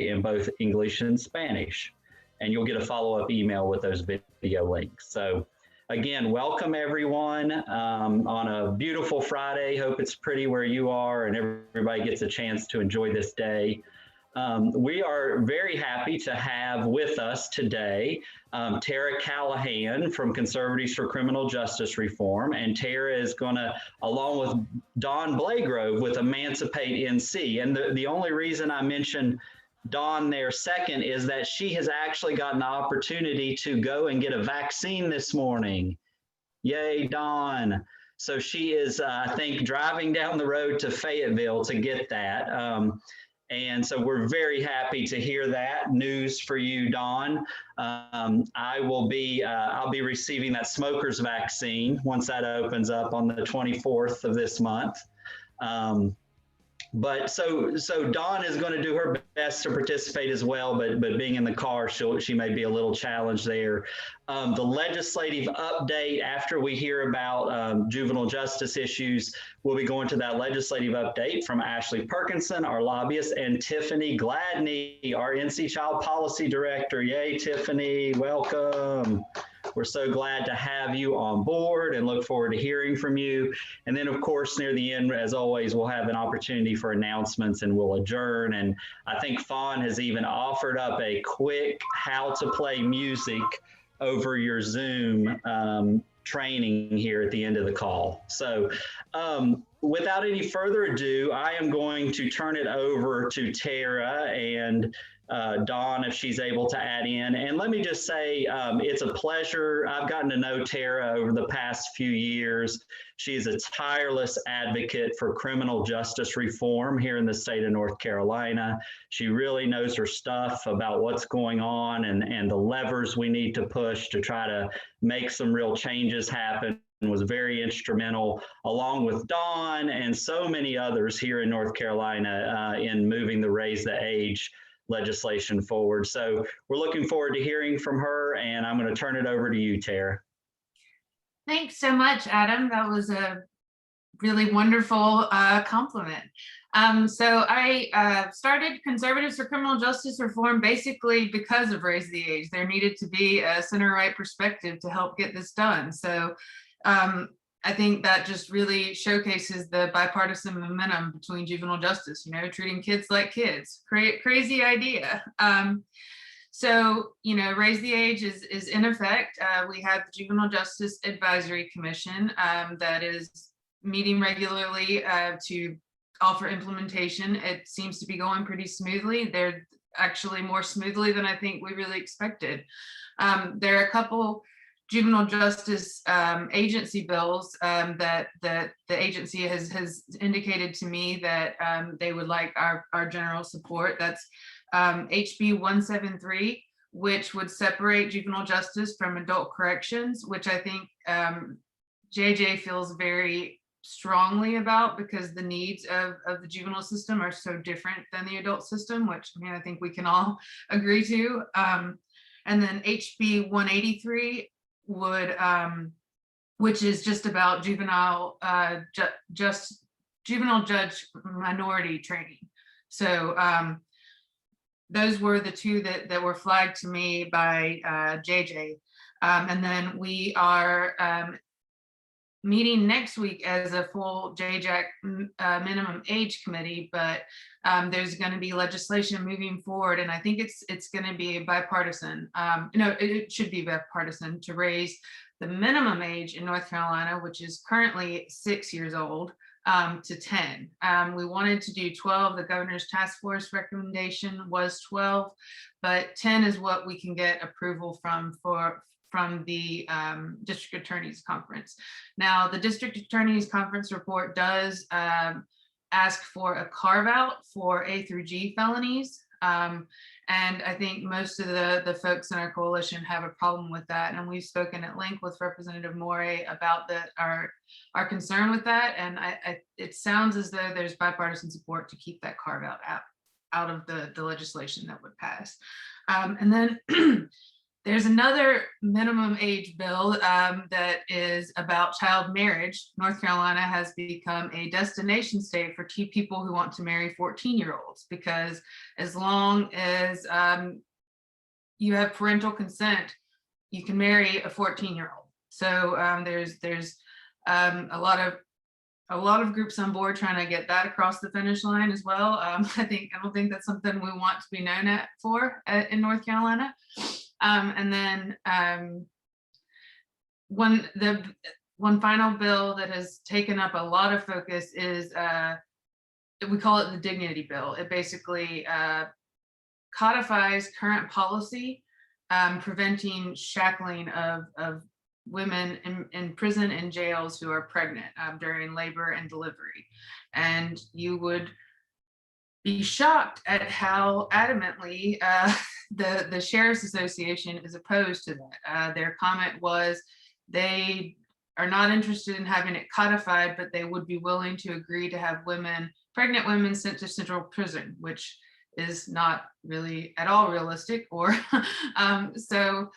in both English and Spanish. And you'll get a follow-up email with those video links. So again, welcome everyone on a beautiful Friday. Hope it's pretty where you are and everybody gets a chance to enjoy this day. We are very happy to have with us today Tarrah Callahan from Conservatives for Criminal Justice Reform. And Tarrah is going to, along with Dawn Blagrove with Emancipate NC. And the only reason I mention Dawn there second is that she has actually gotten the opportunity to go and get a vaccine this morning. Yay, Dawn. So she is, I think, driving down the road to Fayetteville to get that. And so we're very happy to hear that news for you, Dawn. I'll be receiving that smoker's vaccine once that opens up on the 24th of this month. But so Dawn is going to do her best to participate as well, but being in the car, she may be a little challenged there. The legislative update, after we hear about juvenile justice issues, we'll be going to that legislative update from Ashley Perkinson, our lobbyist, and Tiffany Gladney, our NC Child Policy Director. Yay, Tiffany, welcome. We're so glad to have you on board and look forward to hearing from you. And then, of course, near the end, as always, we'll have an opportunity for announcements and we'll adjourn. And I think Fawn has even offered up a quick how to play music over your Zoom training here at the end of the call. So without any further ado, I am going to turn it over to Tarrah and Dawn, if she's able to add in. And let me just say, it's a pleasure. I've gotten to know Tarrah over the past few years. She is a tireless advocate for criminal justice reform here in the state of North Carolina. She really knows her stuff about what's going on and the levers we need to push to try to make some real changes happen. And was very instrumental, along with Dawn and so many others here in North Carolina in moving the Raise the Age legislation forward. So we're looking forward to hearing from her, and I'm going to turn it over to you, Tarrah. Thanks so much, Adam. That was a really wonderful compliment. So I started Conservatives for Criminal Justice Reform basically because of Raise the Age. There needed to be a center-right perspective to help get this done. So I think that just really showcases the bipartisan momentum between juvenile justice, treating kids like kids. Crazy idea. So, Raise the Age is in effect. We have the Juvenile Justice Advisory Commission that is meeting regularly to offer implementation. It seems to be going pretty smoothly. They're actually more smoothly than I think we really expected. There are a couple juvenile justice agency bills that the agency has indicated to me that they would like our general support. That's HB 173, which would separate juvenile justice from adult corrections, which I think JJ feels very strongly about because the needs of the juvenile system are so different than the adult system, which I think we can all agree to. And then HB 183 would, which is just about juvenile judge minority training. So those were the two that were flagged to me by JJ. And then we are meeting next week as a full JJAC minimum age committee, but there's going to be legislation moving forward, and I think it's going to be bipartisan. It should be bipartisan to raise the minimum age in North Carolina, which is currently 6 years old, to 10. We wanted to do 12. The governor's task force recommendation was 12, but 10 is what we can get approval from the district attorney's conference. Now, the district attorney's conference report does ask for a carve out for A through G felonies. And I think most of the folks in our coalition have a problem with that. And we've spoken at length with Representative Moray about our concern with that. And it sounds as though there's bipartisan support to keep that carve out of the legislation that would pass. And then There's another minimum age bill that is about child marriage. North Carolina has become a destination state for people who want to marry 14-year-olds, because as long as you have parental consent, you can marry a 14-year-old. So there's a lot of groups on board trying to get that across the finish line as well. I don't think that's something we want to be known for in North Carolina. And then one final bill that has taken up a lot of focus is we call it the dignity bill. It basically codifies current policy preventing shackling of women in prison and jails who are pregnant during labor and delivery. And you would be shocked at how adamantly the Sheriff's Association is opposed to that. Their comment was they are not interested in having it codified, but they would be willing to agree to have pregnant women sent to central prison, which is not really at all realistic. Or so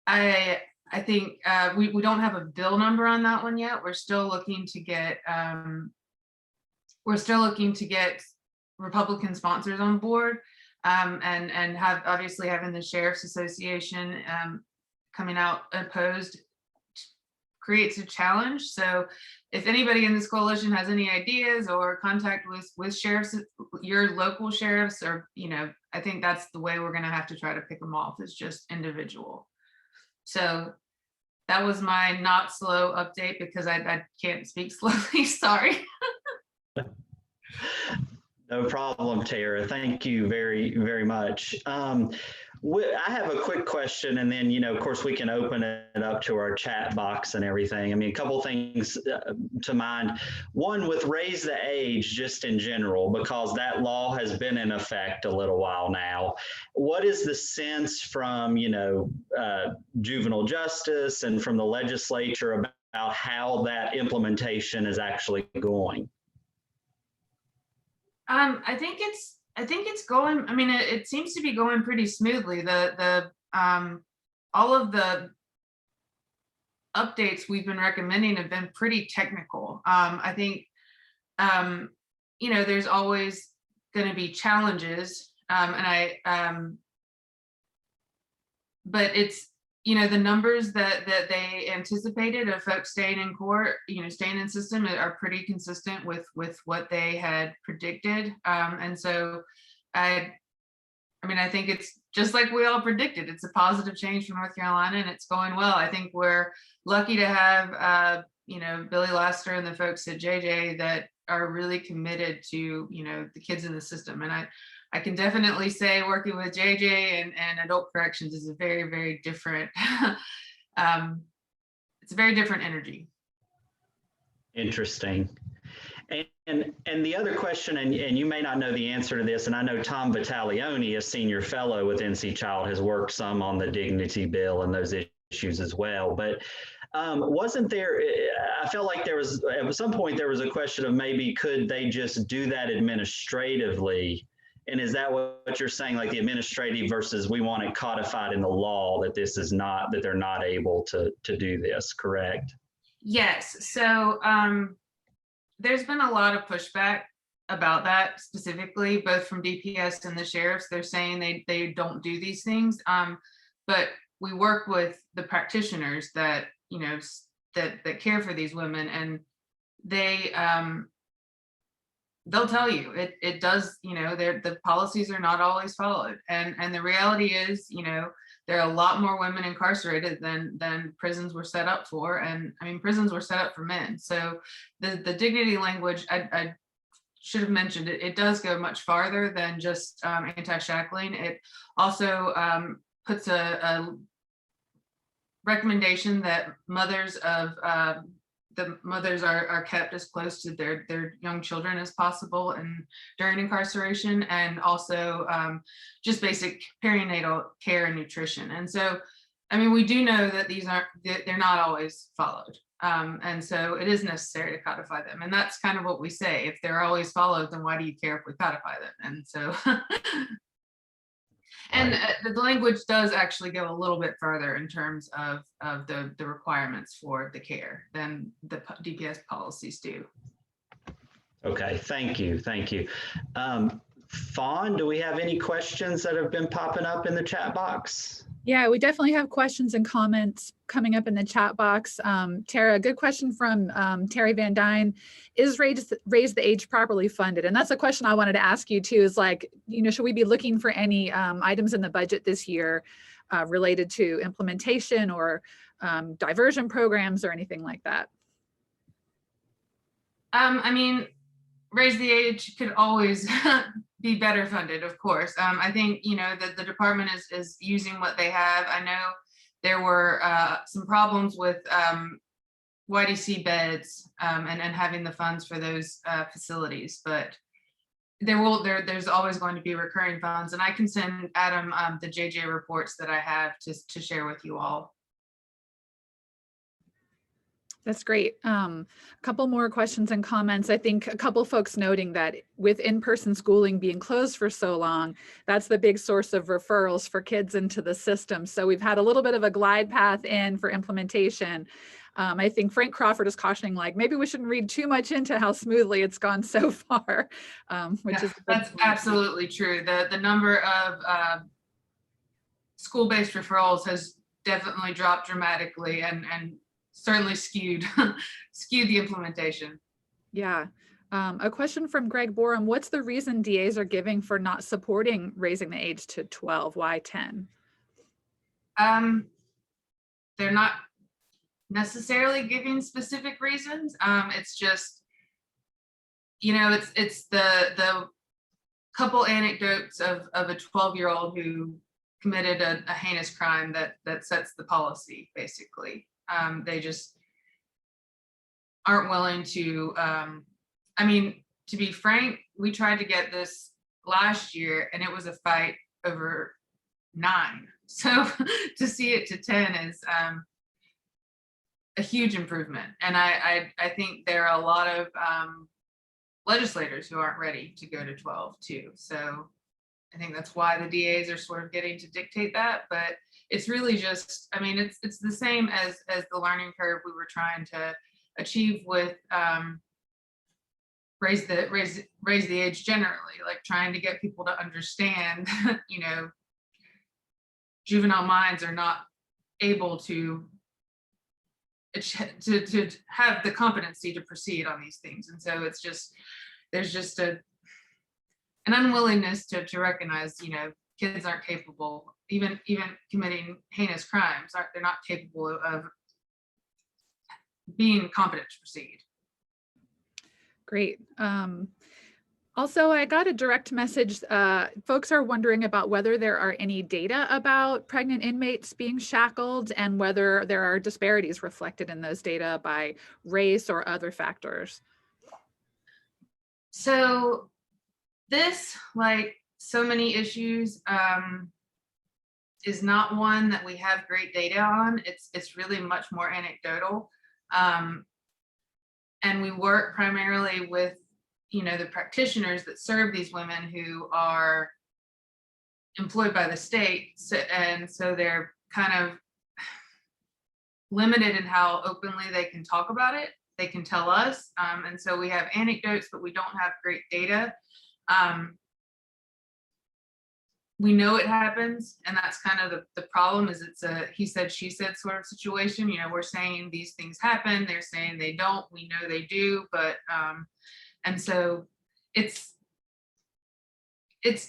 I think we don't have a bill number on that one yet. We're still looking to get Republican sponsors on board, and have obviously having the Sheriff's Association coming out opposed creates a challenge. So if anybody in this coalition has any ideas or contact with sheriffs, your local sheriffs, or I think that's the way we're going to have to try to pick them off, is just individual. So that was my not slow update, because I can't speak slowly. Sorry. No problem, Tarrah. Thank you very, very much. I have a quick question, and then, of course, we can open it up to our chat box and everything. I mean, a couple things to mind. One, with raise the age, just in general, because that law has been in effect a little while now. What is the sense from, juvenile justice and from the legislature about how that implementation is actually going? I think it's going. I mean, it seems to be going pretty smoothly. All of the updates we've been recommending have been pretty technical. I think there's always going to be challenges, but it's the numbers that they anticipated of folks staying in court, staying in system, are pretty consistent with what they had predicted. And so I think it's just like we all predicted. It's a positive change for North Carolina, and it's going well. I think we're lucky to have Billy Laster and the folks at JJ that are really committed to the kids in the system. And I can definitely say working with JJ and adult corrections is a very, very different, it's a very different energy. Interesting. And the other question, and you may not know the answer to this, and I know Tom Vitalione, a senior fellow with NC Child, has worked some on the dignity bill and those issues as well. But wasn't there, I felt like there was, at some point, there was a question of maybe could they just do that administratively? And is that what you're saying, like the administrative versus we want it codified in the law, that this is not, that they're not able to do this, correct? Yes. So there's been a lot of pushback about that specifically, both from DPS and the sheriffs. They're saying they don't do these things. But we work with the practitioners that, that care for these women, and they'll tell you it does, the policies are not always followed. And the reality is, there are a lot more women incarcerated than prisons were set up for. And I mean, prisons were set up for men. So the dignity language, I should have mentioned it does go much farther than just anti-shackling. It also puts a recommendation that mothers of the mothers are kept as close to their young children as possible and during incarceration, and also just basic perinatal care and nutrition. And so, I mean, we do know that they're not always followed. And so it is necessary to codify them. And that's kind of what we say. If they're always followed, then why do you care if we codify them? And so, And the language does actually go a little bit further in terms of the requirements for the care than the DPS policies do. Okay, thank you. Fawn, do we have any questions that have been popping up in the chat box? Yeah, we definitely have questions and comments coming up in the chat box. Tarrah, good question from Terry Van Dyne. Is raise the age properly funded? And that's a question I wanted to ask you too, is like, you know, should we be looking for any items in the budget this year related to implementation or diversion programs or anything like that? I mean, raise the age could always be better funded, of course. I think, you know, that the department is using what they have. I know there were some problems with YDC beds and having the funds for those facilities, but there's always going to be recurring funds, and I can send Adam the JJ reports that I have to share with you all. That's great. A couple more questions and comments. I think a couple folks noting that with in-person schooling being closed for so long, that's the big source of referrals for kids into the system. So we've had a little bit of a glide path in for implementation. I think Frank Crawford is cautioning, like, maybe we shouldn't read too much into how smoothly it's gone so far, which is that's absolutely true. The number of school-based referrals has definitely dropped dramatically and certainly skewed the implementation. Yeah. A question from Greg Borum. What's the reason DAs are giving for not supporting raising the age to 12? Why 10? They're not necessarily giving specific reasons. It's just, you know, it's the couple anecdotes of a 12-year-old who committed a heinous crime that sets the policy, basically. They just aren't willing to, I mean, to be frank, we tried to get this last year and it was a fight over 9. So to see it to 10 is a huge improvement. And I think there are a lot of legislators who aren't ready to go to 12 too. So I think that's why the DAs are sort of getting to dictate that, but it's really just, I mean, it's the same as the learning curve we were trying to achieve with raise the age generally, like trying to get people to understand, you know, juvenile minds are not able to have the competency to proceed on these things. And so it's just, there's just an unwillingness to recognize, you know, kids aren't capable, even committing heinous crimes, they're not capable of being competent to proceed. Great. Also, I got a direct message. Folks are wondering about whether there are any data about pregnant inmates being shackled and whether there are disparities reflected in those data by race or other factors. So this, like so many issues, is not one that we have great data on. It's really much more anecdotal. And we work primarily with, you know, the practitioners that serve these women who are employed by the state. And so they're kind of limited in how openly they can talk about it. They can tell us. And so we have anecdotes, but we don't have great data. We know it happens, and that's kind of the problem, is it's a he said, she said sort of situation. You know, we're saying these things happen, they're saying they don't, we know they do, but and so it's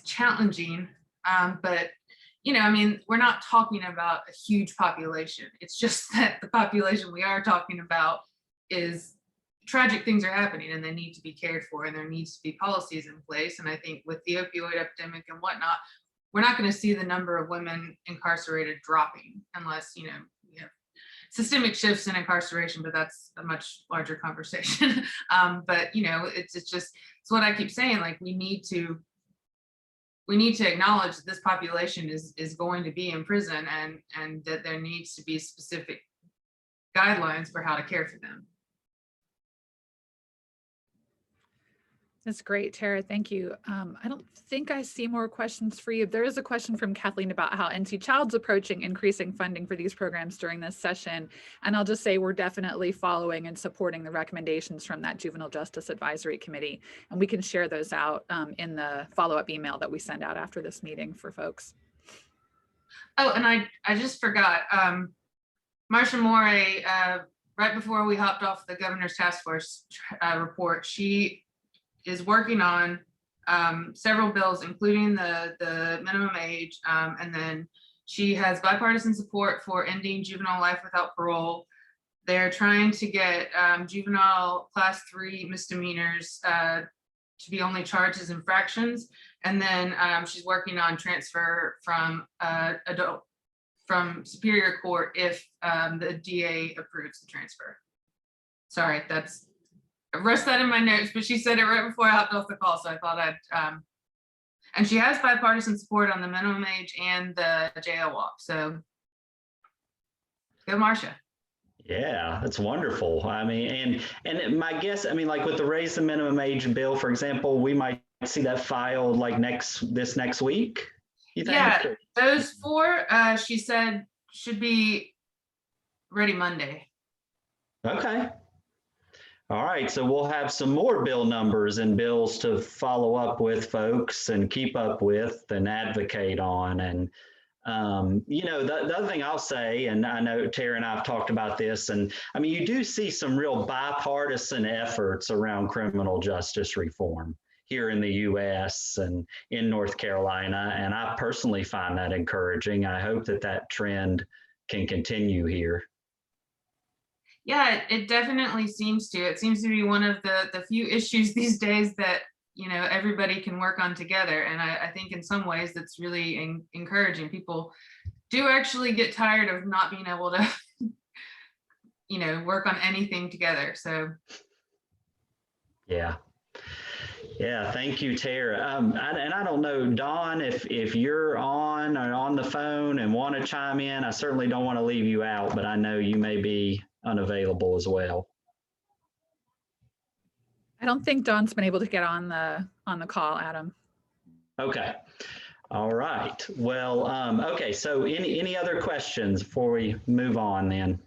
challenging, but you know, I mean, we're not talking about a huge population. It's just that the population we are talking about is tragic things are happening and they need to be cared for, and there needs to be policies in place. And I think with the opioid epidemic and whatnot, we're not going to see the number of women incarcerated dropping unless, you know, we have systemic shifts in incarceration, but that's a much larger conversation. But, you know, it's what I keep saying, like, we need to acknowledge that this population is going to be in prison, and that there needs to be specific guidelines for how to care for them. That's great, Tarrah. Thank you. I don't think I see more questions for you. There is a question from Kathleen about how NC Child's approaching increasing funding for these programs during this session. And I'll just say we're definitely following and supporting the recommendations from that Juvenile Justice Advisory Committee. And we can share those out in the follow-up email that we send out after this meeting for folks. Oh, and I just forgot, Marcia Moray, right before we hopped off the governor's task force report, she is working on several bills, including the minimum age, and then she has bipartisan support for ending juvenile life without parole. They're trying to get juvenile class 3 misdemeanors to be only charged as infractions, and then she's working on transfer from Superior Court if the DA approves the transfer. Sorry, I rushed that in my notes, but she said it right before I hopped off the call, so I thought I'd, and she has bipartisan support on the minimum age and the jail walk, so go Marcia. Yeah, that's wonderful. I mean, and my guess, I mean, like with the raise the minimum age bill, for example, we might see that filed like this next week, you think? Yeah, those 4, she said, should be ready Monday. Okay. All right, so we'll have some more bill numbers and bills to follow up with folks and keep up with and advocate on. And, you know, the other thing I'll say, and I know Tarrah and I have talked about this, and I mean, you do see some real bipartisan efforts around criminal justice reform here in the US and in North Carolina. And I personally find that encouraging. I hope that that trend can continue here. Yeah, it definitely seems to. It seems to be one of the few issues these days that, you know, everybody can work on together. And I think in some ways that's really encouraging. People do actually get tired of not being able to, you know, work on anything together. So. Yeah. Yeah, thank you, Tarrah. And I don't know, Dawn, if you're on or on the phone and want to chime in, I certainly don't want to leave you out, but I know you may be unavailable as well. I don't think Dawn's been able to get on the call, Adam. Okay. All right. Well, okay. So any other questions before we move on then?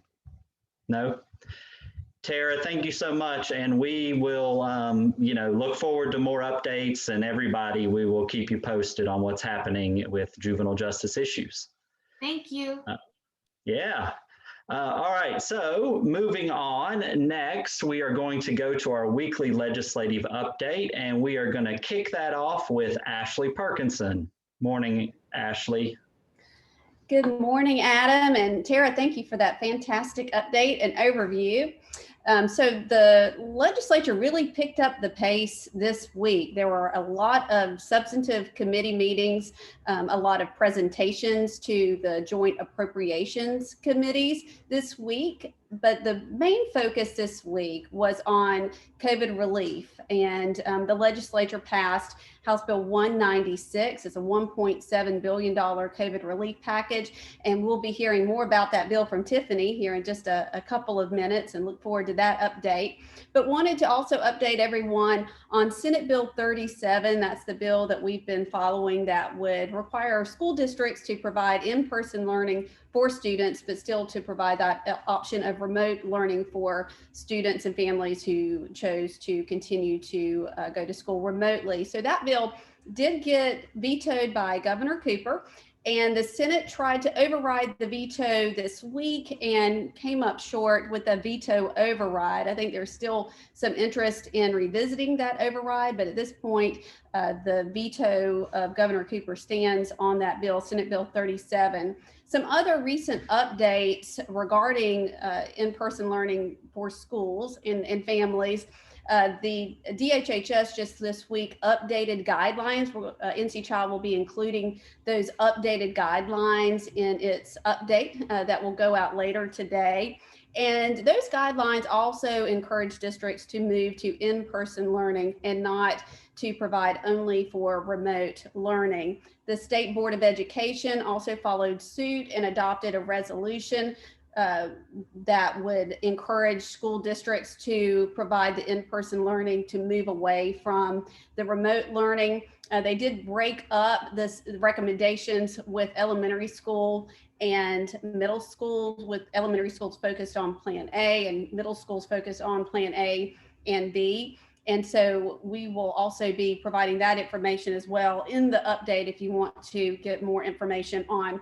No? Tarrah, thank you so much. And we will, you know, look forward to more updates, and everybody, we will keep you posted on what's happening with juvenile justice issues. Thank you. Yeah. All right, so moving on, next we are going to go to our weekly legislative update, and we are going to kick that off with Ashley Perkinson. Morning, Ashley. Good morning, Adam and Tarrah. Thank you for that fantastic update and overview. So the legislature really picked up the pace this week. There were a lot of substantive committee meetings, a lot of presentations to the joint appropriations committees this week. But the main focus this week was on COVID relief, and the legislature passed House Bill 196. It's a $1.7 billion COVID relief package, and we'll be hearing more about that bill from Tiffany here in just a couple of minutes, and look forward to that update. But wanted to also update everyone on Senate Bill 37. That's the bill that we've been following that would require school districts to provide in-person learning for students, but still to provide that option of remote learning for students and families who chose to continue to go to school remotely. So that bill did get vetoed by Governor Cooper, and the Senate tried to override the veto this week and came up short with a veto override. I think there's still some interest in revisiting that override, but at this point, the veto of Governor Cooper stands on that bill, Senate Bill 37. Some other recent updates regarding in-person learning for schools and families. The DHHS just this week updated guidelines. NC Child will be including those updated guidelines in its update that will go out later today. And those guidelines also encourage districts to move to in-person learning and not to provide only for remote learning. The State Board of Education also followed suit and adopted a resolution that would encourage school districts to provide the in-person learning to move away from the remote learning. They did break up this recommendations with elementary school and middle schools, with elementary schools focused on Plan A and middle schools focused on Plan A and B. And so we will also be providing that information as well in the update if you want to get more information on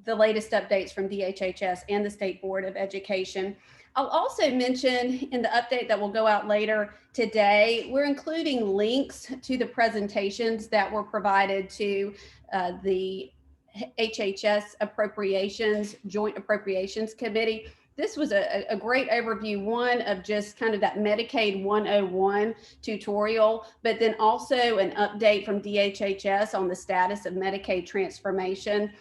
the latest updates from DHHS and the State Board of Education. I'll also mention in the update that will go out later today, we're including links to the presentations that were provided to the HHS Appropriations, Joint Appropriations Committee. This was a great overview, one of just kind of that Medicaid 101 tutorial, but then also an update from DHHS on the status of Medicaid transformation.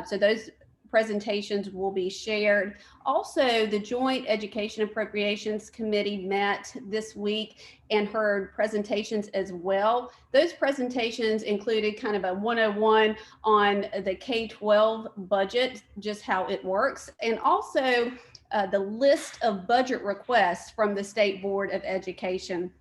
So those presentations will be shared. Also, the Joint Education Appropriations Committee met this week and heard presentations as well. Those presentations included kind of a 101 on the K-12 budget, just how it works, and also the list of budget requests from the State Board of Education.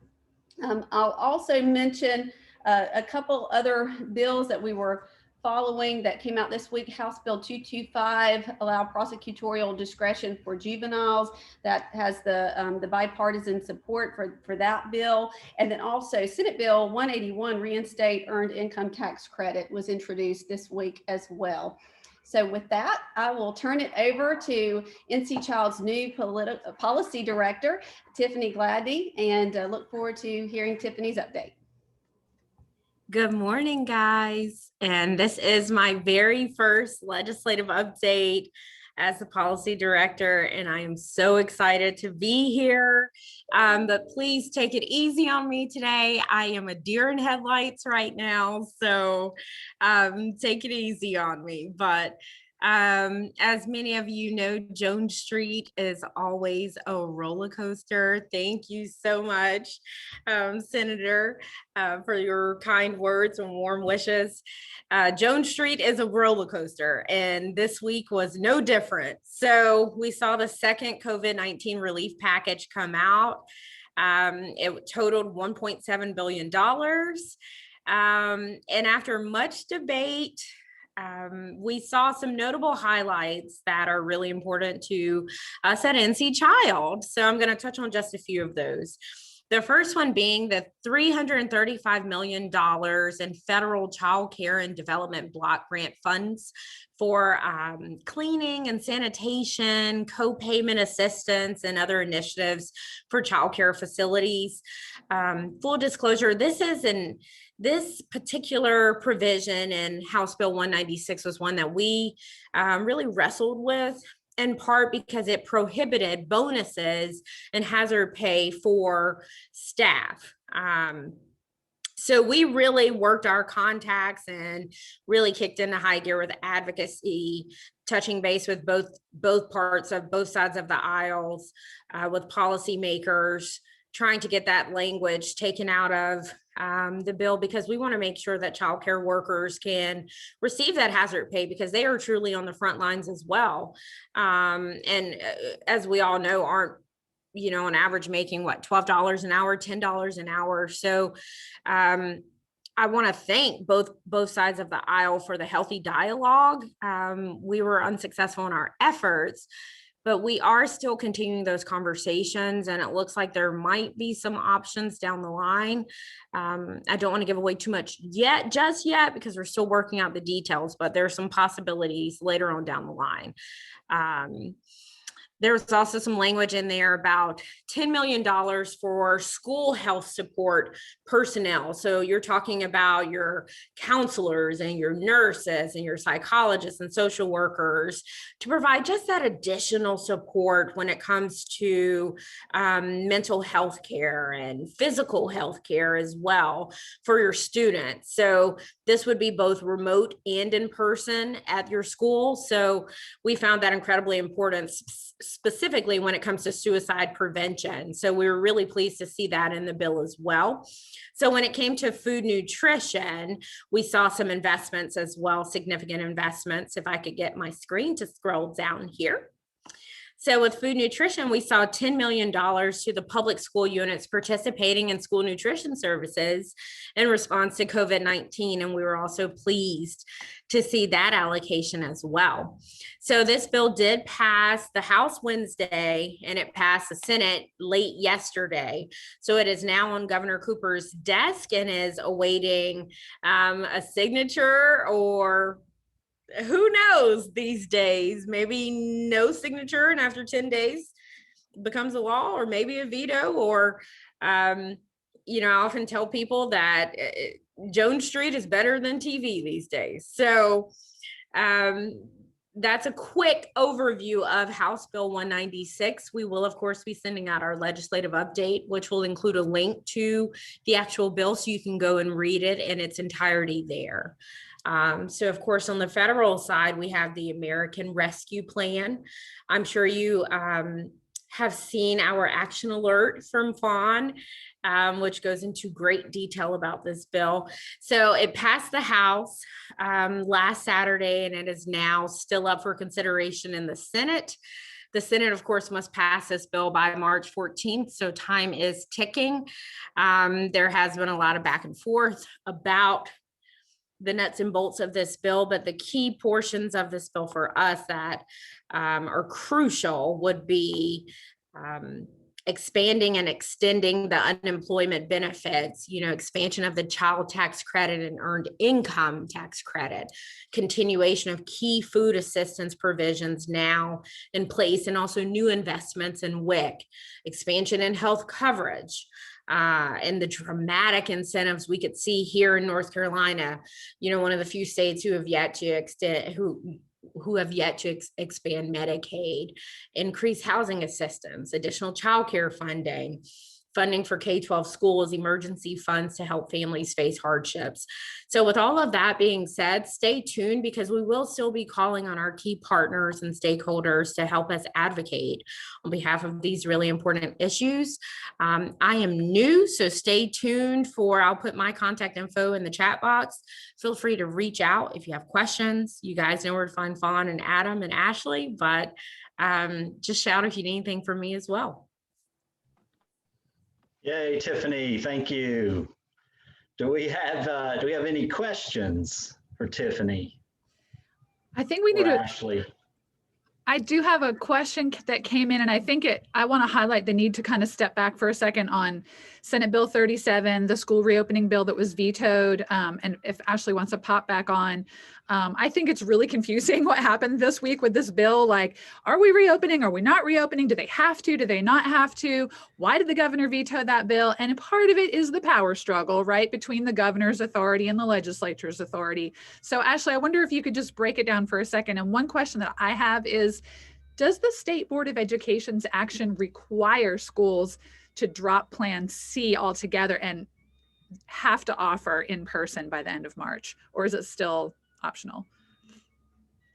I'll also mention a couple other bills that we were following that came out this week. House Bill 225, allow prosecutorial discretion for juveniles. That has the bipartisan support for that bill. And then also Senate Bill 181, reinstate earned income tax credit, was introduced this week as well. So with that, I will turn it over to NC Child's new policy director, Tiffany Gladney, and look forward to hearing Tiffany's update. Good morning, guys. And this is my very first legislative update as the policy director, and I am so excited to be here. But please take it easy on me today. I am a deer in headlights right now, so take it easy on me. But as many of you know, Jones Street is always a roller coaster. Thank you so much, Senator, for your kind words and warm wishes. Jones Street is a roller coaster, and this week was no different. So we saw the second COVID-19 relief package come out. It totaled $1.7 billion. And after much debate, we saw some notable highlights that are really important to us at NC Child. So I'm going to touch on just a few of those. The first one being the $335 million in federal child care and development block grant funds for cleaning and sanitation, co-payment assistance, and other initiatives for child care facilities. Full disclosure, this particular provision in House Bill 196 was one that we really wrestled with, in part because it prohibited bonuses and hazard pay for staff. So we really worked our contacts and really kicked into high gear with advocacy, touching base with both parts of both sides of the aisles, with policymakers, trying to get that language taken out of the bill, because we want to make sure that child care workers can receive that hazard pay, because they are truly on the front lines as well. And as we all know, aren't, on average making what, $12 an hour, $10 an hour. So I want to thank both sides of the aisle for the healthy dialogue. We were unsuccessful in our efforts, but we are still continuing those conversations, and it looks like there might be some options down the line. I don't want to give away too much just yet, because we're still working out the details, but there are some possibilities later on down the line. There's also some language in there about $10 million for school health support personnel. So you're talking about your counselors and your nurses and your psychologists and social workers to provide just that additional support when it comes to mental health care and physical health care as well for your students. So this would be both remote and in person at your school. So we found that incredibly important, specifically when it comes to suicide prevention. So we were really pleased to see that in the bill as well. So when it came to food nutrition, we saw some investments as well, significant investments. If I could get my screen to scroll down here. So with food nutrition, we saw $10 million to the public school units participating in school nutrition services in response to COVID-19. And we were also pleased to see that allocation as well. So this bill did pass the House Wednesday and it passed the Senate late yesterday. So it is now on Governor Cooper's desk and is awaiting a signature, or who knows these days, maybe no signature and after 10 days becomes a law, or maybe a veto, or I often tell people that Jones Street is better than TV these days. So that's a quick overview of House Bill 196. We will, of course, be sending out our legislative update, which will include a link to the actual bill so you can go and read it in its entirety there. So, of course, on the federal side, we have the American Rescue Plan. I'm sure you have seen our action alert from Fawn, which goes into great detail about this bill. So it passed the House last Saturday, and it is now still up for consideration in the Senate. The Senate, of course, must pass this bill by March 14th, so time is ticking. There has been a lot of back and forth about the nuts and bolts of this bill, but the key portions of this bill for us that are crucial would be expanding and extending the unemployment benefits, expansion of the child tax credit and earned income tax credit, continuation of key food assistance provisions now in place, and also new investments in WIC, expansion in health coverage, and the dramatic incentives we could see here in North Carolina, one of the few states who have yet to expand Medicaid, increase housing assistance, additional childcare funding for K-12 schools, emergency funds to help families face hardships. So with all of that being said, stay tuned, because we will still be calling on our key partners and stakeholders to help us advocate on behalf of these really important issues. I am new, so stay tuned I'll put my contact info in the chat box. Feel free to reach out if you have questions. You guys know where to find Fawn and Adam and Ashley, but just shout if you need anything from me as well. Yay, Tiffany, thank you. Do we have any questions for Tiffany? I think we need to. Ashley. I do have a question that came in, and I want to highlight the need to kind of step back for a second on Senate Bill 37, the school reopening bill that was vetoed. And if Ashley wants to pop back on, I think it's really confusing what happened this week with this bill. Like, are we reopening? Are we not reopening? Do they have to? Do they not have to? Why did the governor veto that bill? And part of it is the power struggle, right, between the governor's authority and the legislature's authority. So Ashley, I wonder if you could just break it down for a second. And one question that I have is, does the State Board of Education's action require schools to drop Plan C altogether and have to offer in person by the end of March? Or is it still optional?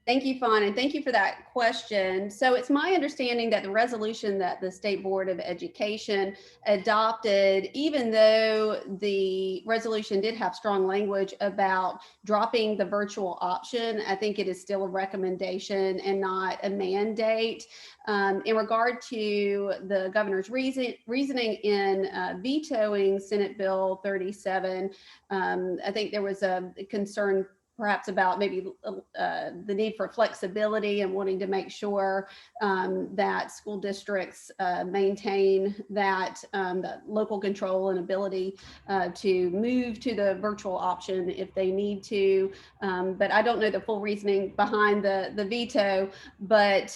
Thank you, Fawn, and thank you for that question. So it's my understanding that the resolution that the State Board of Education adopted, even though the resolution did have strong language about dropping the virtual option, I think it is still a recommendation and not a mandate. In regard to the governor's reasoning in vetoing Senate Bill 37, I think there was a concern perhaps about maybe the need for flexibility and wanting to make sure that school districts maintain that local control and ability to move to the virtual option if they need to. But I don't know the full reasoning behind the veto, but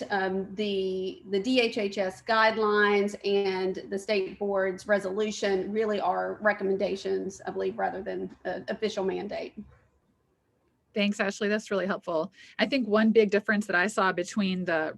the DHHS guidelines and the state board's resolution really are recommendations, I believe, rather than an official mandate. Thanks, Ashley. That's really helpful. I think one big difference that I saw between the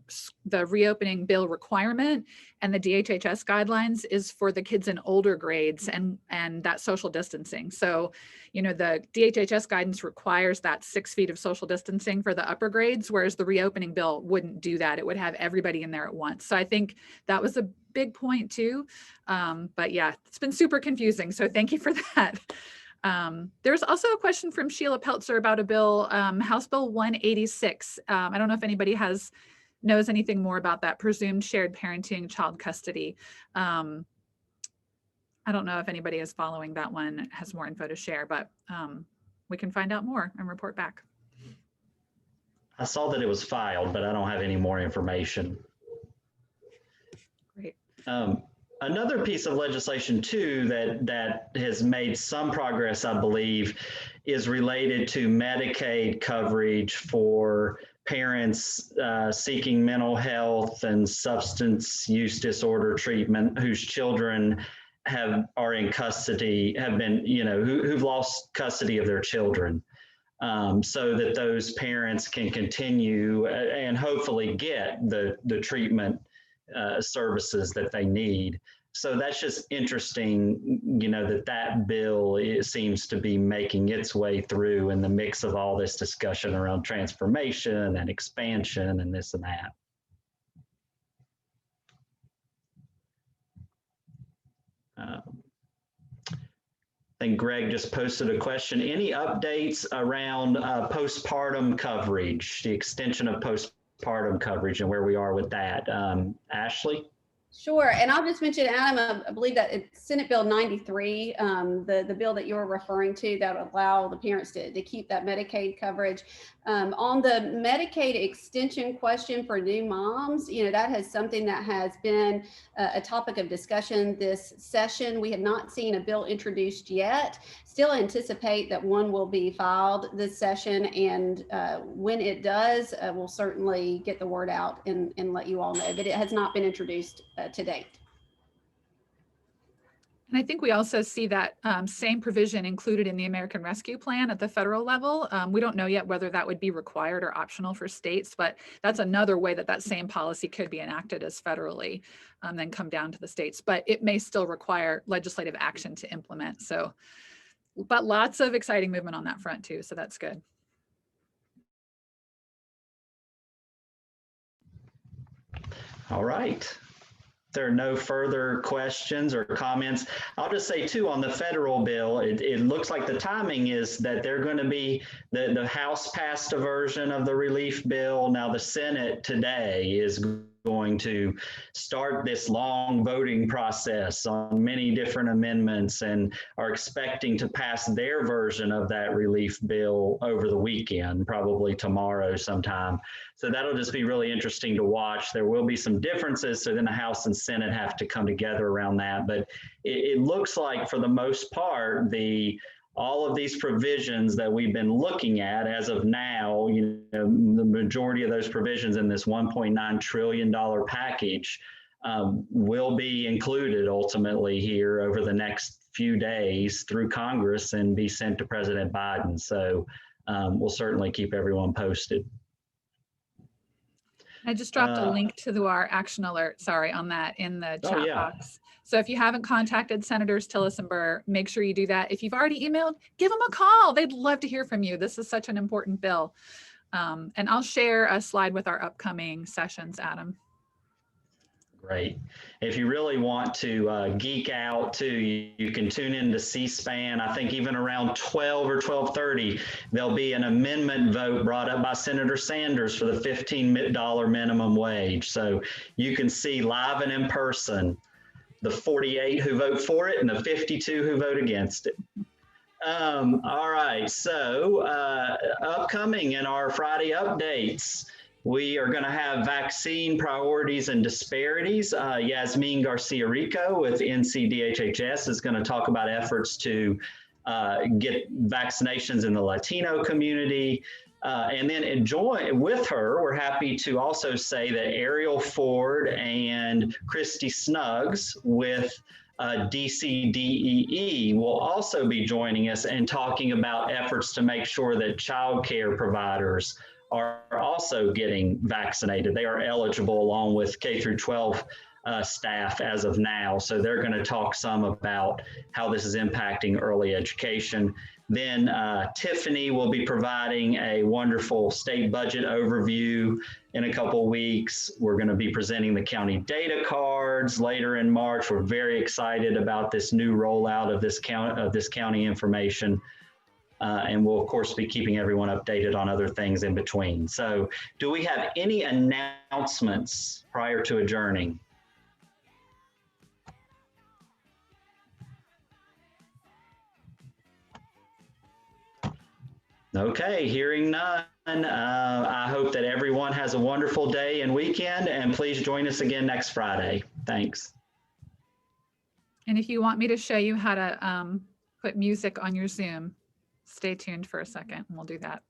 reopening bill requirement and the DHHS guidelines is for the kids in older grades and that social distancing. So, the DHHS guidance requires that 6 feet of social distancing for the upper grades, whereas the reopening bill wouldn't do that. It would have everybody in there at once. So I think that was a big point too. But yeah, it's been super confusing. So thank you for that. There's also a question from Sheila Peltzer about a bill, House Bill 186. I don't know if anybody has knows anything more about that presumed shared parenting, child custody. I don't know if anybody is following that one, has more info to share, but we can find out more and report back. I saw that it was filed, but I don't have any more information. Great. Another piece of legislation too that has made some progress, I believe, is related to Medicaid coverage for parents seeking mental health and substance use disorder treatment whose children are in custody, have been, who've lost custody of their children. So that those parents can continue and hopefully get the treatment services that they need. So that's just interesting, that bill seems to be making its way through in the mix of all this discussion around transformation and expansion and this and that. I think Greg just posted a question. Any updates around postpartum coverage, the extension of postpartum coverage and where we are with that? Ashley? Sure, and I'll just mention, Adam, I believe that it's Senate Bill 93, the bill that you're referring to that would allow the parents to keep that Medicaid coverage. On the Medicaid extension question for new moms, that has something that has been a topic of discussion this session. We have not seen a bill introduced yet. Still anticipate that one will be filed this session, and when it does, we'll certainly get the word out and let you all know, but it has not been introduced to date. And I think we also see that same provision included in the American Rescue Plan at the federal level. We don't know yet whether that would be required or optional for states, but that's another way that same policy could be enacted as federally, then come down to the states. But it may still require legislative action to implement. So, but lots of exciting movement on that front too, so that's good. All right. There are no further questions or comments. I'll just say too, on the federal bill, it looks like the timing is that they're going to be, the House passed a version of the relief bill. Now the Senate today is going to start this long voting process on many different amendments and are expecting to pass their version of that relief bill over the weekend, probably tomorrow sometime. So that'll just be really interesting to watch. There will be some differences, so then the House and Senate have to come together around that. But it looks like for the most part, all of these provisions that we've been looking at as of now, the majority of those provisions in this $1.9 trillion package will be included ultimately here over the next few days through Congress and be sent to President Biden. So we'll certainly keep everyone posted. I just dropped a link to our action alert, on that in the chat box. So if you haven't contacted Senators Tillis and Burr, make sure you do that. If you've already emailed, give them a call. They'd love to hear from you. This is such an important bill. And I'll share a slide with our upcoming sessions, Adam. Great. If you really want to geek out too, you can tune in to C-SPAN. I think even around 12 or 12:30, there'll be an amendment vote brought up by Senator Sanders for the $15 minimum wage. So you can see live and in person the 48 who vote for it and the 52 who vote against it. All right, so upcoming in our Friday updates, we are going to have vaccine priorities and disparities. Yasmin Garcia-Rico with NCDHHS is going to talk about efforts to get vaccinations in the Latino community. And then join with her, we're happy to also say that Ariel Ford and Christy Snuggs with DCDEE will also be joining us and talking about efforts to make sure that child care providers are also getting vaccinated. They are eligible along with K through 12 staff as of now. So they're going to talk some about how this is impacting early education. Then Tiffany will be providing a wonderful state budget overview in a couple weeks. We're going to be presenting the county data cards later in March. We're very excited about this new rollout of this county information. And we'll, of course, be keeping everyone updated on other things in between. So do we have any announcements prior to adjourning? Okay, hearing none. I hope that everyone has a wonderful day and weekend, and please join us again next Friday. Thanks. And if you want me to show you how to put music on your Zoom, stay tuned for a second and we'll do that.